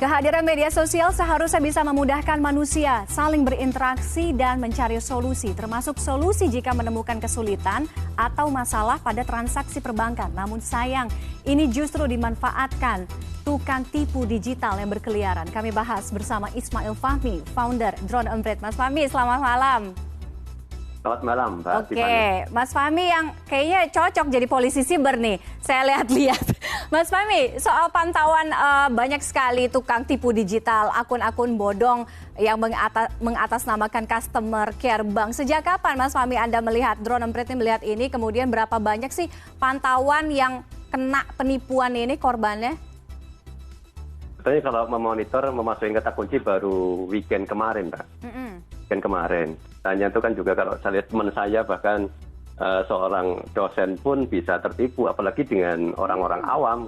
Kehadiran media sosial seharusnya bisa memudahkan manusia saling berinteraksi dan mencari solusi, termasuk solusi jika menemukan kesulitan atau masalah pada transaksi perbankan. Namun sayang, ini justru dimanfaatkan tukang tipu digital yang berkeliaran. Kami bahas bersama Ismail Fahmi, founder Drone Emprit. Mas Fahmi, selamat malam. Selamat malam, Mbak. Oke, Mas Fahmi yang kayaknya cocok jadi polisi siber nih. Saya lihat-lihat. Mas Fahmi, soal pantauan banyak sekali tukang tipu digital, akun-akun bodong yang mengatasnamakan customer care bank. Sejak kapan Mas Fahmi Anda melihat, Drone Emprit melihat ini, kemudian berapa banyak sih pantauan yang kena penipuan ini korbannya? Sebetulnya kalau memonitor, memasukin kata kunci baru weekend kemarin, Mbak. Weekend kemarin. Hanya itu kan juga kalau saya lihat teman saya bahkan seorang dosen pun bisa tertipu, apalagi dengan orang-orang awam.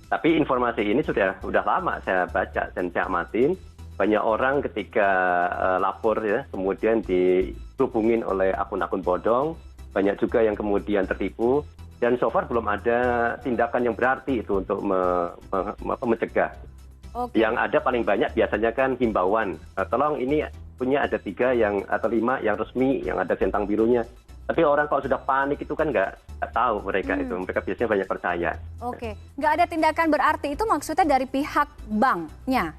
Tapi informasi ini sudah lama saya baca dan saya amatin. Banyak orang ketika lapor ya, kemudian dihubungin oleh akun-akun bodong. Banyak juga yang kemudian tertipu. Dan so far belum ada tindakan yang berarti itu untuk mencegah. Okay. Yang ada paling banyak biasanya kan himbauan. Tolong ini punya ada 3 yang atau 5 yang resmi yang ada centang birunya. Tapi orang kalau sudah panik itu kan nggak tahu mereka itu. Mereka biasanya banyak percaya. Oke, nggak ada tindakan berarti itu maksudnya dari pihak banknya?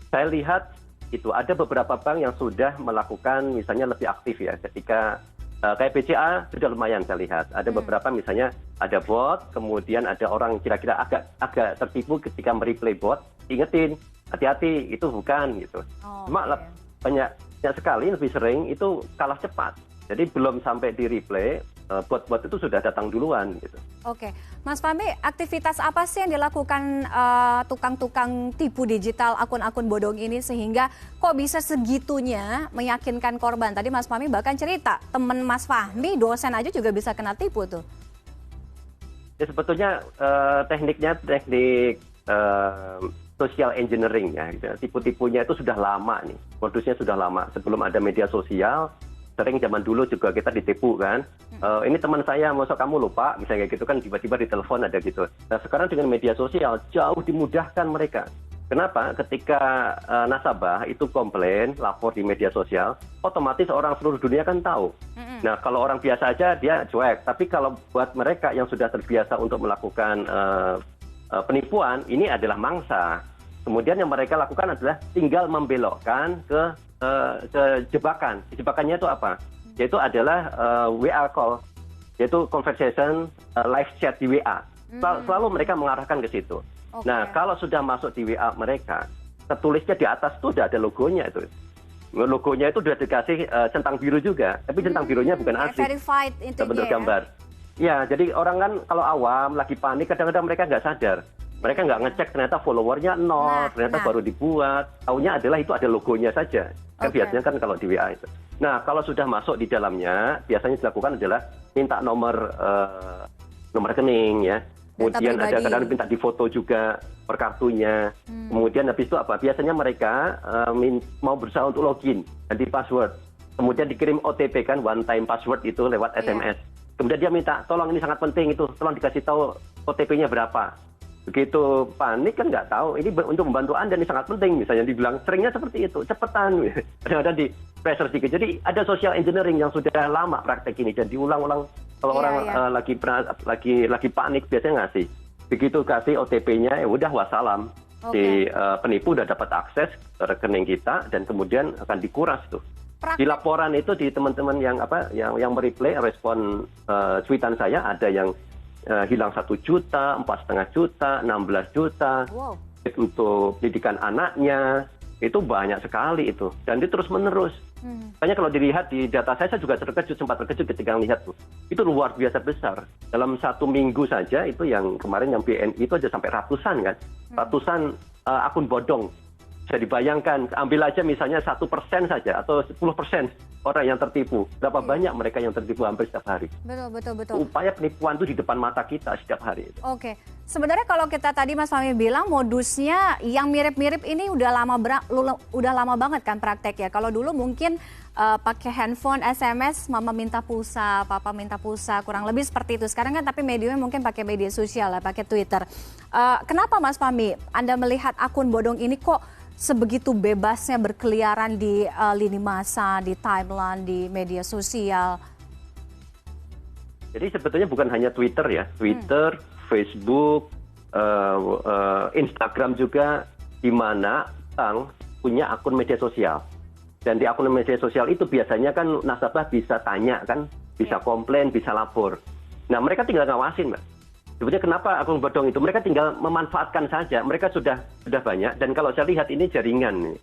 Saya lihat itu ada beberapa bank yang sudah melakukan misalnya lebih aktif ya. Ketika kayak BCA sudah lumayan saya lihat. Ada beberapa misalnya ada bot, kemudian ada orang kira-kira agak tertipu ketika mereplay bot, ingetin hati-hati itu bukan gitu. Cuma banyak sekali lebih sering itu kalah cepat. Jadi belum sampai di replay, bot-bot itu sudah datang duluan gitu. Oke, Mas Fahmi, aktivitas apa sih yang dilakukan tukang-tukang tipu digital akun-akun bodong ini sehingga kok bisa segitunya meyakinkan korban? Tadi Mas Fahmi bahkan cerita, teman Mas Fahmi, dosen aja juga bisa kena tipu tuh. Ya sebetulnya tekniknya teknik social engineering ya. Gitu. Tipu-tipunya itu sudah lama nih, modusnya sudah lama. Sebelum ada media sosial, sering zaman dulu juga kita ditipu kan. Ini teman saya, masa kamu lupa, misalnya gitu kan, tiba-tiba ditelepon ada gitu. Nah sekarang dengan media sosial jauh dimudahkan mereka. Kenapa? Ketika nasabah itu komplain, lapor di media sosial, otomatis orang seluruh dunia kan tahu. Nah kalau orang biasa aja dia cuek, tapi kalau buat mereka yang sudah terbiasa untuk melakukan penipuan, ini adalah mangsa. Kemudian yang mereka lakukan adalah tinggal membelokkan ke jebakan. Jebakannya itu apa? Yaitu adalah WA call, yaitu conversation live chat di WA. Selalu mereka mengarahkan ke situ. Okay. Nah, kalau sudah masuk di WA mereka, tertulisnya di atas tuh udah ada logonya itu. Logonya itu udah dikasih centang biru juga, tapi centang birunya bukan asli. Verified itu bentuk gambar. Ya, jadi orang kan kalau awam lagi panik kadang-kadang mereka nggak sadar. Mereka nggak ngecek ternyata followernya 0, ternyata baru dibuat. Taunya adalah itu ada logonya saja. Kan biasanya kan kalau di WA itu. Nah, kalau sudah masuk di dalamnya, biasanya dilakukan adalah minta nomor rekening ya. Kemudian ada kadang minta difoto juga per kartunya. Kemudian habis itu apa? Biasanya mereka mau berusaha untuk login, ganti password. Kemudian dikirim OTP kan, one time password itu lewat SMS. Kemudian dia minta, tolong ini sangat penting itu, tolong dikasih tahu OTP-nya berapa. Begitu panik kan nggak tahu, ini untuk membantu Anda ini sangat penting, misalnya dibilang, seringnya seperti itu, cepetan. Kadang-kadang di pressure sedikit. Jadi ada social engineering yang sudah lama praktek ini dan diulang-ulang kalau orang lagi panik biasanya ngasih. Begitu kasih OTP-nya, ya udah wassalam. Si penipu udah dapat akses ke rekening kita dan kemudian akan dikuras tuh. Di laporan itu di teman-teman yang mereplay respon tweetan saya ada yang hilang 1 juta, 4,5 juta, 16 juta. Wow. Untuk pendidikan anaknya itu banyak sekali itu dan itu terus menerus. Makanya kalau dilihat di data saya juga sempat terkejut ketika melihat tuh. Itu luar biasa besar. Dalam 1 minggu saja itu yang kemarin yang BNI itu aja sampai ratusan kan, ratusan akun bodong. Bisa dibayangkan, ambil aja misalnya 1% saja atau 10% orang yang tertipu. Berapa banyak mereka yang tertipu hampir setiap hari. Betul. Upaya penipuan itu di depan mata kita setiap hari. Oke. Sebenarnya kalau kita tadi Mas Fahmi bilang modusnya yang mirip-mirip ini udah lama banget kan praktek ya. Kalau dulu mungkin pakai handphone, SMS, mama minta pulsa, papa minta pulsa, kurang lebih seperti itu. Sekarang kan tapi medianya mungkin pakai media sosial ya, pakai Twitter. Kenapa Mas Fahmi Anda melihat akun bodong ini kok sebegitu bebasnya berkeliaran di lini masa, di timeline, di media sosial? Jadi sebetulnya bukan hanya Twitter ya, Twitter, Facebook, Instagram juga, di mana orang punya akun media sosial. Dan di akun media sosial itu biasanya kan nasabah bisa tanya kan, bisa komplain, bisa lapor. Nah mereka tinggal ngawasin Mbak. Sebetulnya kenapa akun bodong itu? Mereka tinggal memanfaatkan saja. Mereka sudah banyak. Dan kalau saya lihat ini jaringan.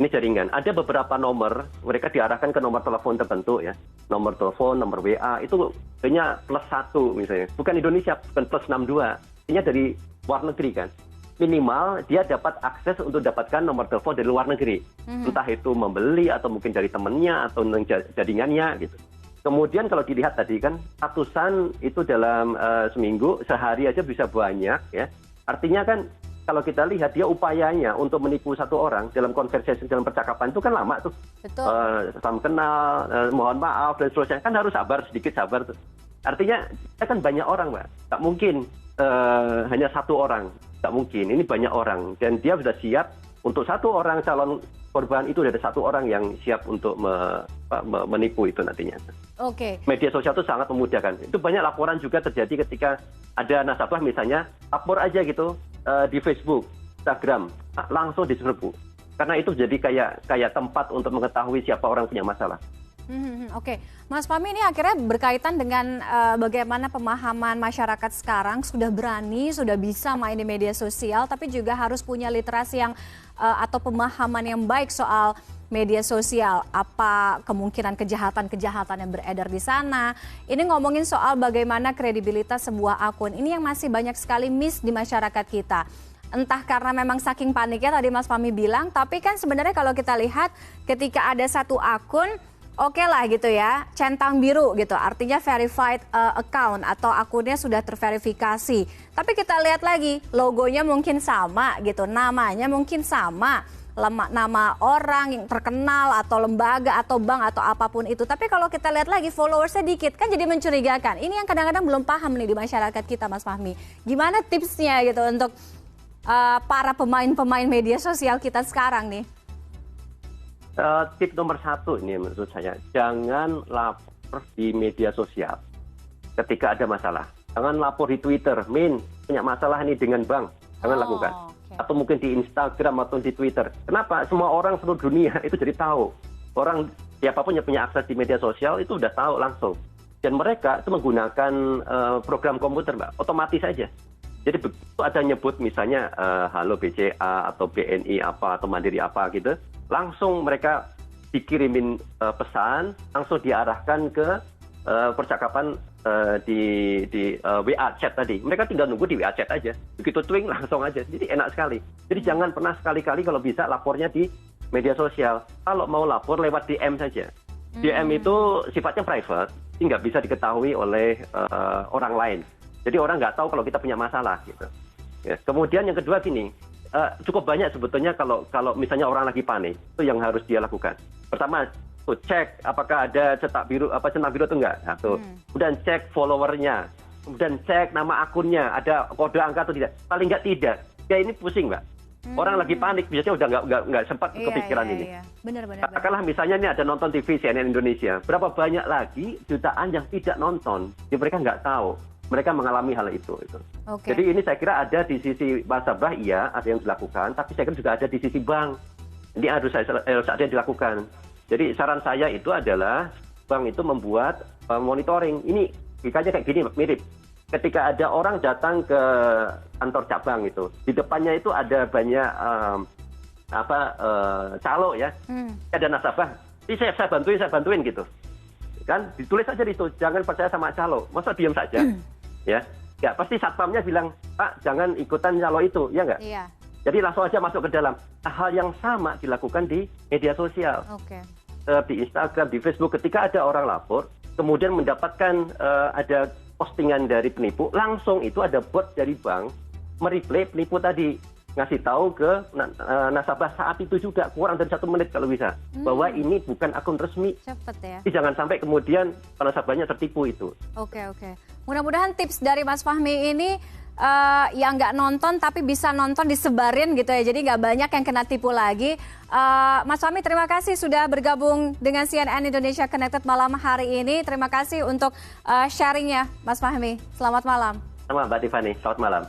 Ini jaringan. Ada beberapa nomor, mereka diarahkan ke nomor telepon tertentu ya. Nomor telepon, nomor WA, itu hanya +1 misalnya. Bukan Indonesia, bukan +62. Ini dari luar negeri kan. Minimal dia dapat akses untuk dapatkan nomor telepon dari luar negeri. Entah itu membeli atau mungkin dari temannya atau jaringannya gitu. Kemudian kalau dilihat tadi kan ratusan itu dalam seminggu, sehari aja bisa banyak ya. Artinya kan kalau kita lihat dia upayanya untuk menipu satu orang dalam konversasi, dalam percakapan itu kan lama tuh. Betul. Salam kenal, mohon maaf dan seterusnya, kan harus sabar, sedikit sabar tuh. Artinya kita kan banyak orang Mbak, tak mungkin hanya satu orang, tak mungkin, ini banyak orang. Dan dia sudah siap untuk satu orang calon korban itu ada satu orang yang siap untuk menipu itu nantinya. Oke. Media sosial itu sangat memudahkan. Itu banyak laporan juga terjadi ketika ada nasabah misalnya lapor aja gitu di Facebook, Instagram, langsung diserbu. Karena itu jadi kayak tempat untuk mengetahui siapa orang punya masalah. Oke, Mas Fahmi ini akhirnya berkaitan dengan bagaimana pemahaman masyarakat sekarang sudah berani, sudah bisa main di media sosial, tapi juga harus punya literasi yang atau pemahaman yang baik soal media sosial. Apa kemungkinan kejahatan-kejahatan yang beredar di sana? Ini ngomongin soal bagaimana kredibilitas sebuah akun. Ini yang masih banyak sekali miss di masyarakat kita. Entah karena memang saking paniknya tadi Mas Fahmi bilang, tapi kan sebenarnya kalau kita lihat ketika ada satu akun, oke lah gitu ya, centang biru gitu, artinya verified account atau akunnya sudah terverifikasi. Tapi kita lihat lagi, logonya mungkin sama gitu, namanya mungkin sama, nama orang yang terkenal atau lembaga atau bank atau apapun itu. Tapi kalau kita lihat lagi followersnya dikit, kan jadi mencurigakan. Ini yang kadang-kadang belum paham nih di masyarakat kita Mas Fahmi. Gimana tipsnya gitu untuk para pemain-pemain media sosial kita sekarang nih? Tip nomor 1 ini menurut saya, jangan lapor di media sosial ketika ada masalah. Jangan lapor di Twitter, Min punya masalah nih dengan bank, jangan lakukan. Okay. Atau mungkin di Instagram atau di Twitter. Kenapa? Semua orang seluruh dunia itu jadi tahu. Orang siapapun yang punya akses di media sosial itu udah tahu langsung. Dan mereka itu menggunakan program komputer Mbak, otomatis saja. Jadi begitu ada nyebut misalnya halo BCA atau BNI apa atau Mandiri apa gitu, langsung mereka dikirimin pesan, langsung diarahkan ke percakapan di WA chat tadi. Mereka tinggal nunggu di WA chat aja. Begitu twing langsung aja. Jadi enak sekali. Jadi jangan pernah sekali-kali kalau bisa lapornya di media sosial. Kalau mau lapor lewat DM saja. DM itu sifatnya private, nggak bisa diketahui oleh orang lain. Jadi orang nggak tahu kalau kita punya masalah gitu. Ya. Kemudian yang kedua gini, cukup banyak sebetulnya kalau misalnya orang lagi panik, itu yang harus dia lakukan. Pertama, cek apakah ada centang biru itu enggak. Satu. Kemudian cek followernya, kemudian cek nama akunnya, ada kode angka atau tidak. Paling nggak tidak. Ya ini pusing Mbak. Orang lagi panik, biasanya udah nggak sempat kepikiran ini. Benar. Katakanlah misalnya ini ada nonton TV CNN Indonesia, berapa banyak lagi jutaan yang tidak nonton, ya mereka nggak tahu. Mereka mengalami hal itu. Okay. Jadi ini saya kira ada di sisi nasabah, iya ada yang dilakukan, tapi saya kira juga ada di sisi bank. Ini harus ada yang dilakukan. Jadi saran saya itu adalah bank itu membuat monitoring. Ini kayaknya kayak gini mirip. Ketika ada orang datang ke kantor cabang itu, di depannya itu ada banyak calo ya, ada nasabah. Ini saya bantuin gitu. Kan ditulis aja di situ, jangan percaya sama calo. Masa diam saja? Ya, pasti satpamnya bilang, Pak, jangan ikutan calo itu, ya nggak? Iya. Jadi langsung aja masuk ke dalam. Hal yang sama dilakukan di media sosial. Oke. di Instagram, di Facebook, ketika ada orang lapor, kemudian mendapatkan ada postingan dari penipu, langsung itu ada bot dari bank mereplay penipu tadi, ngasih tahu ke nasabah saat itu juga, kurang dari 1 menit kalau bisa, bahwa ini bukan akun resmi. Cepet ya. Jadi jangan sampai kemudian nasabahnya tertipu itu. Oke. Mudah-mudahan tips dari Mas Fahmi ini yang nggak nonton tapi bisa nonton disebarin gitu ya, jadi nggak banyak yang kena tipu lagi. Mas Fahmi, terima kasih sudah bergabung dengan CNN Indonesia Connected malam hari ini. Terima kasih untuk sharingnya Mas Fahmi. Selamat malam. Sama Mbak Tiffany, selamat malam.